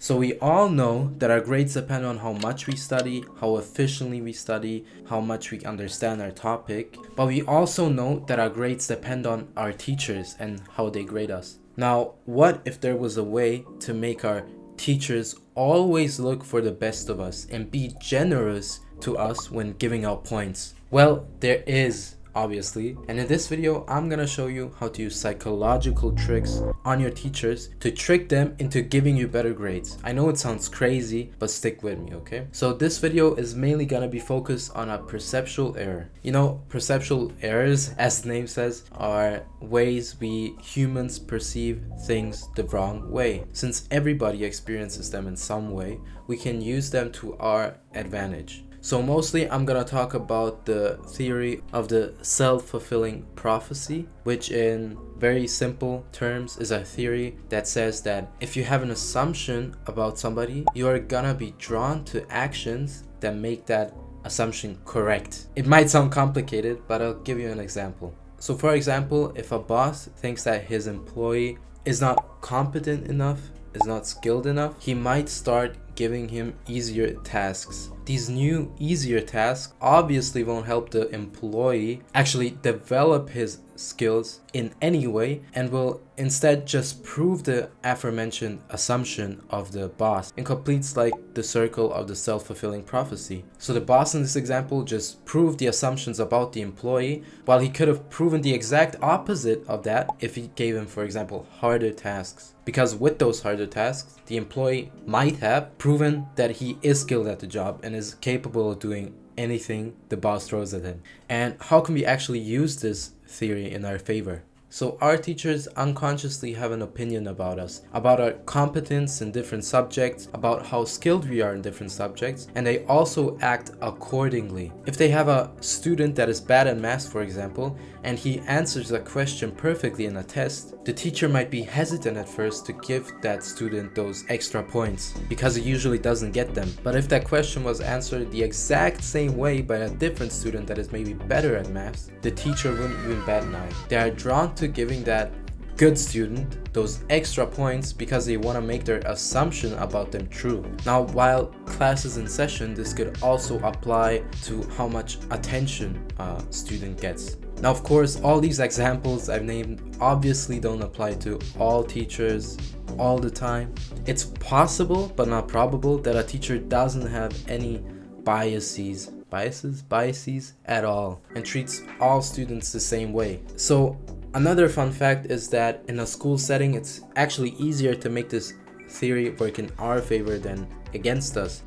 So we all know that our grades depend on how much we study, how efficiently we study, how much we understand our topic. But we also know that our grades depend on our teachers and how they grade us. Now, what if there was a way to make our teachers always look for the best of us and be generous to us when giving out points? Well, there is, obviously, and in this video I'm gonna show you how to use psychological tricks on your teachers to trick them into giving you better grades. I know it sounds crazy, but stick with me, okay? So this video is mainly gonna be focused on a perceptual error. You know, perceptual errors, as the name says, are ways we humans perceive things the wrong way. Since everybody experiences them in some way, we can use them to our advantage. So mostly I'm gonna talk about the theory of the self-fulfilling prophecy, which in very simple terms is a theory that says that if you have an assumption about somebody, you are gonna be drawn to actions that make that assumption correct. It might sound complicated, but I'll give you an example. So for example, if a boss thinks that his employee is not competent enough, is not skilled enough, he might start giving him easier tasks. These new easier tasks obviously won't help the employee actually develop his skills in any way and will instead just prove the aforementioned assumption of the boss and completes like the circle of the self-fulfilling prophecy. So the boss in this example just proved the assumptions about the employee, while he could have proven the exact opposite of that if he gave him, for example, harder tasks. Because with those harder tasks, the employee might have proven that he is skilled at the job and is capable of doing anything the boss throws at him. And how can we actually use this theory in our favor? So our teachers unconsciously have an opinion about us, about our competence in different subjects, about how skilled we are in different subjects, and they also act accordingly. If they have a student that is bad at math, for example, and he answers a question perfectly in a test, the teacher might be hesitant at first to give that student those extra points because he usually doesn't get them. But if that question was answered the exact same way by a different student that is maybe better at math, the teacher wouldn't even bat an eye. They are drawn to giving that good student those extra points because they want to make their assumption about them true. Now, while class is in session, this could also apply to how much attention a student gets. Now, of course, all these examples I've named obviously don't apply to all teachers all the time. It's possible, but not probable, that a teacher doesn't have any biases at all and treats all students the same way. So another fun fact is that in a school setting, it's actually easier to make this theory work in our favor than against us,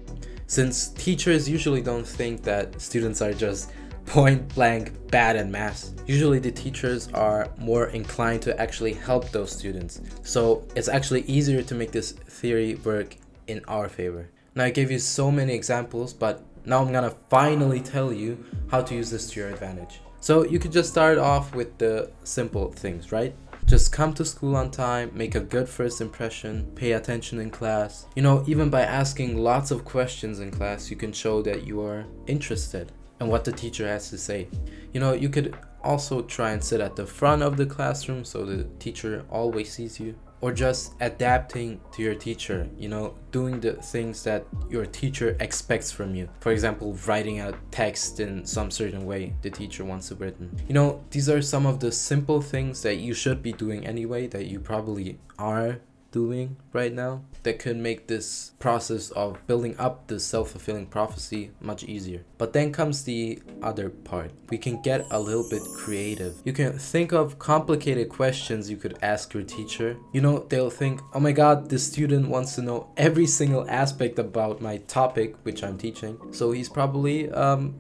since teachers usually don't think that students are just point blank bad at math. Usually the teachers are more inclined to actually help those students. So it's actually easier to make this theory work in our favor. Now, I gave you so many examples, but now I'm gonna finally tell you how to use this to your advantage. So you could just start off with the simple things, right? Just come to school on time, make a good first impression, pay attention in class. You know, even by asking lots of questions in class, you can show that you are interested in what the teacher has to say. You know, you could also try and sit at the front of the classroom so the teacher always sees you. Or just adapting to your teacher, you know, doing the things that your teacher expects from you. For example, writing a text in some certain way the teacher wants it written. You know, these are some of the simple things that you should be doing anyway, that you probably are doing right now, that could make this process of building up the self-fulfilling prophecy much easier. But then comes the other part. We can get a little bit creative. You can think of complicated questions you could ask your teacher. You know, they'll think, oh my god, this student wants to know every single aspect about my topic which I'm teaching, so he's probably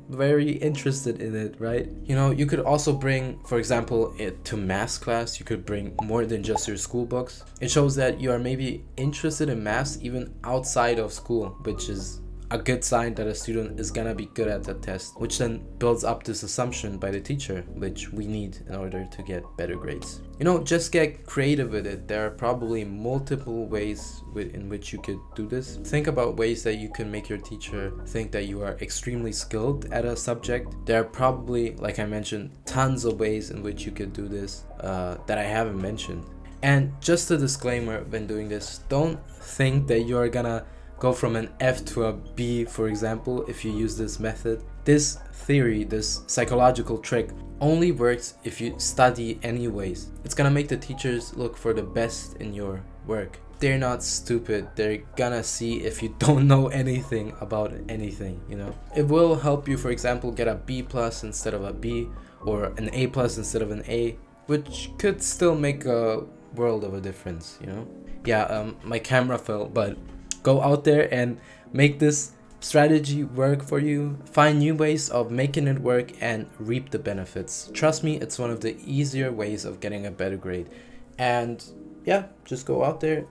very interested in it, right? You know, you could also bring, for example, to math class, you could bring more than just your school books. It shows that you are maybe interested in math even outside of school, which is a good sign that a student is gonna be good at the test, which then builds up this assumption by the teacher, which we need in order to get better grades. You know, just get creative with it. There are probably multiple ways in which you could do this. Think about ways that you can make your teacher think that you are extremely skilled at a subject. There are probably, like I mentioned, tons of ways in which you could do this that I haven't mentioned. And just a disclaimer when doing this, don't think that you're gonna go from an F to a B, for example, if you use this method. This theory, this psychological trick, only works if you study anyways. It's gonna make the teachers look for the best in your work. They're not stupid. They're gonna see if you don't know anything about anything, you know? It will help you, for example, get a B plus instead of a B, or an A plus instead of an A, which could still make a world of a difference, you know? Yeah, my camera fell, but go out there and make this strategy work for you. Find new ways of making it work and reap the benefits. Trust me, it's one of the easier ways of getting a better grade. And yeah, just go out there.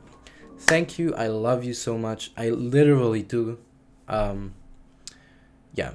Thank you. I love you so much. I literally do. Yeah.